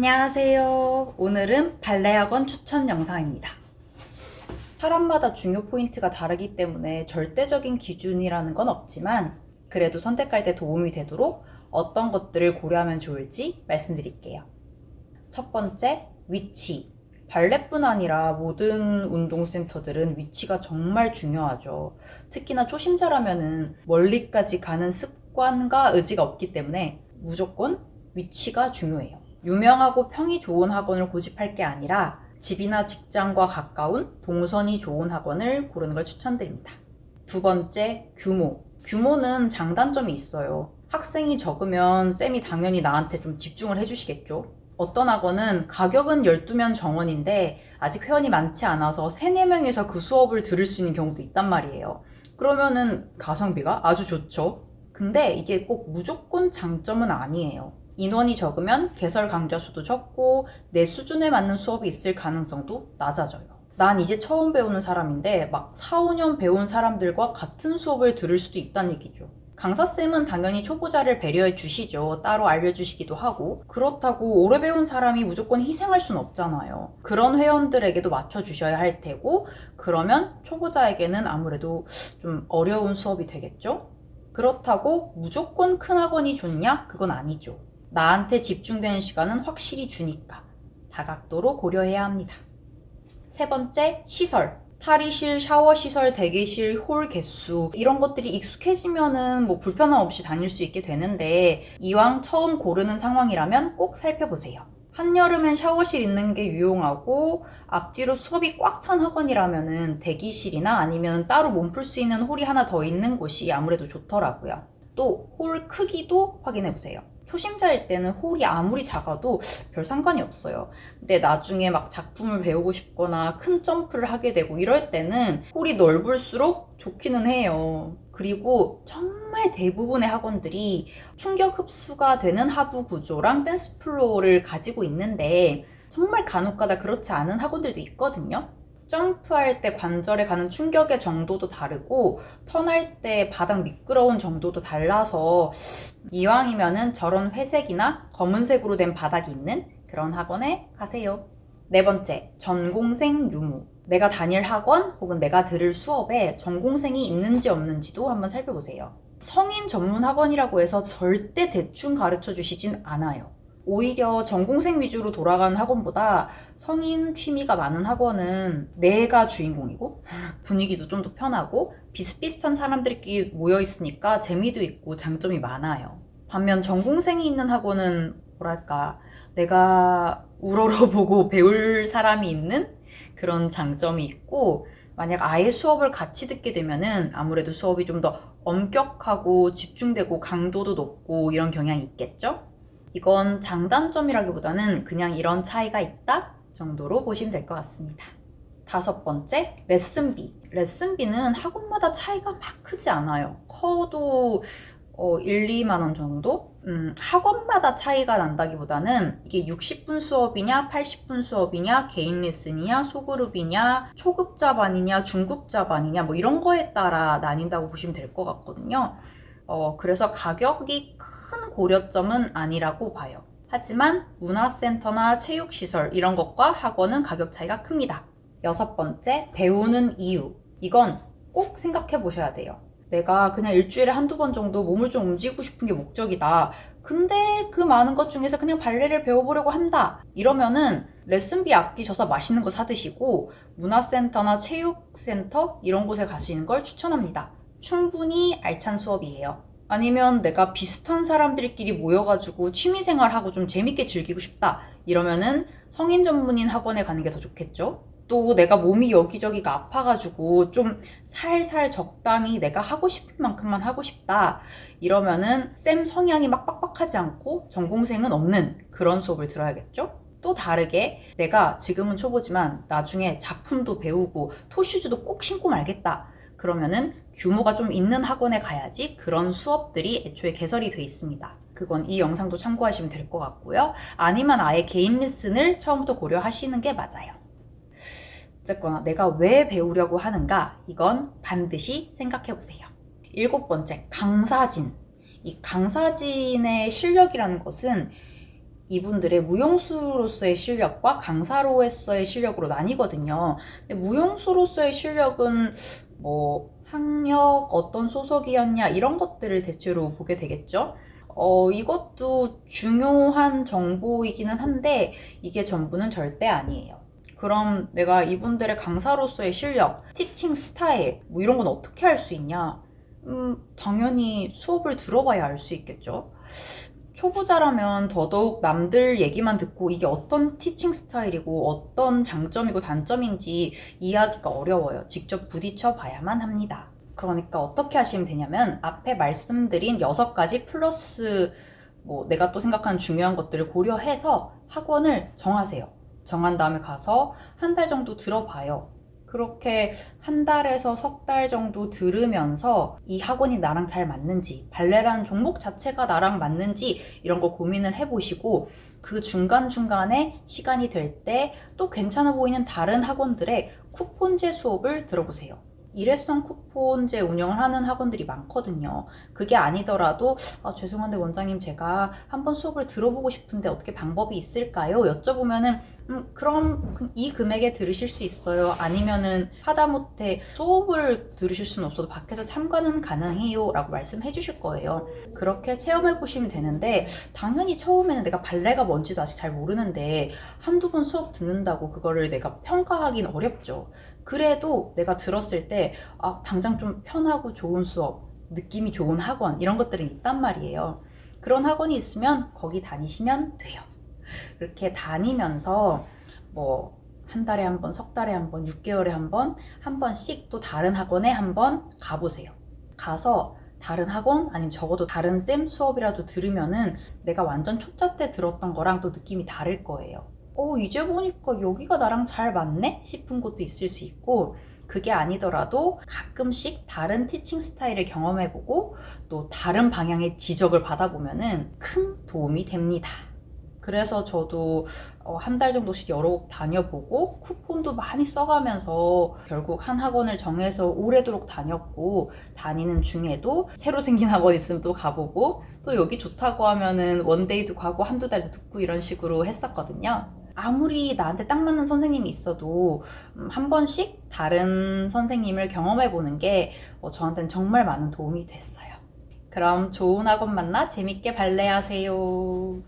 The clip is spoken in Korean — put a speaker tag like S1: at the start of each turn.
S1: 안녕하세요. 오늘은 발레 학원 추천 영상입니다. 사람마다 중요 포인트가 다르기 때문에 절대적인 기준이라는 건 없지만 그래도 선택할 때 도움이 되도록 어떤 것들을 고려하면 좋을지 말씀드릴게요. 첫 번째, 위치. 발레뿐 아니라 모든 운동센터들은 위치가 정말 중요하죠. 특히나 초심자라면은 멀리까지 가는 습관과 의지가 없기 때문에 무조건 위치가 중요해요. 유명하고 평이 좋은 학원을 고집할 게 아니라 집이나 직장과 가까운 동선이 좋은 학원을 고르는 걸 추천드립니다. 두 번째, 규모. 규모는 장단점이 있어요. 학생이 적으면 쌤이 당연히 나한테 좀 집중을 해주시겠죠. 어떤 학원은 가격은 12명 정원인데 아직 회원이 많지 않아서 3, 4명에서 그 수업을 들을 수 있는 경우도 있단 말이에요. 그러면은 가성비가 아주 좋죠. 근데 이게 꼭 무조건 장점은 아니에요. 인원이 적으면 개설 강좌 수도 적고 내 수준에 맞는 수업이 있을 가능성도 낮아져요. 난 이제 처음 배우는 사람인데 막 4, 5년 배운 사람들과 같은 수업을 들을 수도 있다는 얘기죠. 강사쌤은 당연히 초보자를 배려해 주시죠. 따로 알려주시기도 하고. 그렇다고 오래 배운 사람이 무조건 희생할 순 없잖아요. 그런 회원들에게도 맞춰주셔야 할 테고, 그러면 초보자에게는 아무래도 좀 어려운 수업이 되겠죠? 그렇다고 무조건 큰 학원이 좋냐? 그건 아니죠. 나한테 집중되는 시간은 확실히 주니까 다각도로 고려해야 합니다. 세 번째, 시설. 탈의실, 샤워시설, 대기실, 홀 개수 이런 것들이 익숙해지면은 뭐 불편함 없이 다닐 수 있게 되는데 이왕 처음 고르는 상황이라면 꼭 살펴보세요. 한여름엔 샤워실 있는 게 유용하고 앞뒤로 수업이 꽉 찬 학원이라면은 대기실이나 아니면 따로 몸풀 수 있는 홀이 하나 더 있는 곳이 아무래도 좋더라고요. 또 홀 크기도 확인해보세요. 초심자일 때는 홀이 아무리 작아도 별 상관이 없어요. 근데 나중에 막 작품을 배우고 싶거나 큰 점프를 하게 되고 이럴 때는 홀이 넓을수록 좋기는 해요. 그리고 정말 대부분의 학원들이 충격 흡수가 되는 하부 구조랑 댄스 플로어를 가지고 있는데 정말 간혹가다 그렇지 않은 학원들도 있거든요. 점프할 때 관절에 가는 충격의 정도도 다르고 턴할 때 바닥 미끄러운 정도도 달라서 이왕이면은 저런 회색이나 검은색으로 된 바닥이 있는 그런 학원에 가세요. 네 번째, 전공생 유무. 내가 다닐 학원 혹은 내가 들을 수업에 전공생이 있는지 없는지도 한번 살펴보세요. 성인 전문 학원이라고 해서 절대 대충 가르쳐 주시진 않아요. 오히려 전공생 위주로 돌아가는 학원보다 성인 취미가 많은 학원은 내가 주인공이고 분위기도 좀 더 편하고 비슷비슷한 사람들끼리 모여있으니까 재미도 있고 장점이 많아요. 반면 전공생이 있는 학원은 뭐랄까 내가 우러러보고 배울 사람이 있는 그런 장점이 있고 만약 아예 수업을 같이 듣게 되면은 아무래도 수업이 좀 더 엄격하고 집중되고 강도도 높고 이런 경향이 있겠죠? 이건 장단점이라기보다는 그냥 이런 차이가 있다 정도로 보시면 될 것 같습니다. 다섯 번째, 레슨비. 레슨비는 학원마다 차이가 막 크지 않아요. 커도 1, 2만 원 정도? 학원마다 차이가 난다기보다는 이게 60분 수업이냐, 80분 수업이냐, 개인 레슨이냐, 소그룹이냐, 초급자반이냐, 중급자반이냐 뭐 이런 거에 따라 나뉜다고 보시면 될 것 같거든요. 그래서 가격이 큰 고려점은 아니라고 봐요. 하지만 문화센터나 체육시설 이런 것과 학원은 가격 차이가 큽니다. 여섯 번째, 배우는 이유. 이건 꼭 생각해 보셔야 돼요. 내가 그냥 일주일에 한두 번 정도 몸을 좀 움직이고 싶은 게 목적이다. 근데 그 많은 것 중에서 그냥 발레를 배워보려고 한다. 이러면은 레슨비 아끼셔서 맛있는 거 사드시고 문화센터나 체육센터 이런 곳에 가시는 걸 추천합니다. 충분히 알찬 수업이에요. 아니면 내가 비슷한 사람들끼리 모여가지고 취미생활하고 좀 재밌게 즐기고 싶다. 이러면은 성인 전문인 학원에 가는 게 더 좋겠죠? 또 내가 몸이 여기저기가 아파가지고 좀 살살 적당히 내가 하고 싶은 만큼만 하고 싶다. 이러면은 쌤 성향이 막 빡빡하지 않고 전공생은 없는 그런 수업을 들어야겠죠? 또 다르게 내가 지금은 초보지만 나중에 작품도 배우고 토슈즈도 꼭 신고 말겠다. 그러면은 규모가 좀 있는 학원에 가야지 그런 수업들이 애초에 개설이 돼 있습니다. 그건 이 영상도 참고하시면 될 것 같고요. 아니면 아예 개인 레슨을 처음부터 고려하시는 게 맞아요. 어쨌거나 내가 왜 배우려고 하는가 이건 반드시 생각해 보세요. 일곱 번째, 강사진. 이 강사진의 실력이라는 것은 이분들의 무용수로서의 실력과 강사로서의 실력으로 나뉘거든요. 근데 무용수로서의 실력은 뭐 학력, 어떤 소속이었냐 이런 것들을 대체로 보게 되겠죠. 이것도 중요한 정보이기는 한데 이게 전부는 절대 아니에요. 그럼 내가 이분들의 강사로서의 실력, 티칭 스타일 뭐 이런 건 어떻게 알 수 있냐? 당연히 수업을 들어봐야 알 수 있겠죠. 초보자라면 더더욱 남들 얘기만 듣고 이게 어떤 티칭 스타일이고 어떤 장점이고 단점인지 이해하기가 어려워요. 직접 부딪혀 봐야만 합니다. 그러니까 어떻게 하시면 되냐면 앞에 말씀드린 6가지 플러스 뭐 내가 또 생각하는 중요한 것들을 고려해서 학원을 정하세요. 정한 다음에 가서 한 달 정도 들어봐요. 그렇게 한 달에서 석 달 정도 들으면서 이 학원이 나랑 잘 맞는지, 발레라는 종목 자체가 나랑 맞는지 이런 거 고민을 해보시고 그 중간중간에 시간이 될 때 또 괜찮아 보이는 다른 학원들의 쿠폰제 수업을 들어보세요. 일회성 쿠폰제 운영을 하는 학원들이 많거든요. 그게 아니더라도 죄송한데 원장님 제가 한번 수업을 들어보고 싶은데 어떻게 방법이 있을까요? 여쭤보면은 그럼 이 금액에 들으실 수 있어요. 아니면은 하다못해 수업을 들으실 수는 없어도 밖에서 참관은 가능해요 라고 말씀해 주실 거예요. 그렇게 체험해 보시면 되는데 당연히 처음에는 내가 발레가 뭔지도 아직 잘 모르는데 한두 번 수업 듣는다고 그거를 내가 평가하긴 어렵죠. 그래도 내가 들었을 때 당장 좀 편하고 좋은 수업, 느낌이 좋은 학원 이런 것들이 있단 말이에요. 그런 학원이 있으면 거기 다니시면 돼요. 그렇게 다니면서 뭐 한 달에 한 번, 석 달에 한 번, 6개월에 한 번, 한 번씩 또 다른 학원에 한 번 가보세요. 가서 다른 학원 아니면 적어도 다른 쌤 수업이라도 들으면은 내가 완전 초짜 때 들었던 거랑 또 느낌이 다를 거예요. 이제 보니까 여기가 나랑 잘 맞네? 싶은 곳도 있을 수 있고 그게 아니더라도 가끔씩 다른 티칭 스타일을 경험해보고 또 다른 방향의 지적을 받아보면은 큰 도움이 됩니다. 그래서 저도 한 달 정도씩 여러 곳 다녀보고 쿠폰도 많이 써가면서 결국 한 학원을 정해서 오래도록 다녔고 다니는 중에도 새로 생긴 학원 있으면 또 가보고 또 여기 좋다고 하면은 원데이도 가고 한두 달도 듣고 이런 식으로 했었거든요. 아무리 나한테 딱 맞는 선생님이 있어도 한 번씩 다른 선생님을 경험해보는 게 저한테는 정말 많은 도움이 됐어요. 그럼 좋은 학원 만나 재밌게 발레하세요.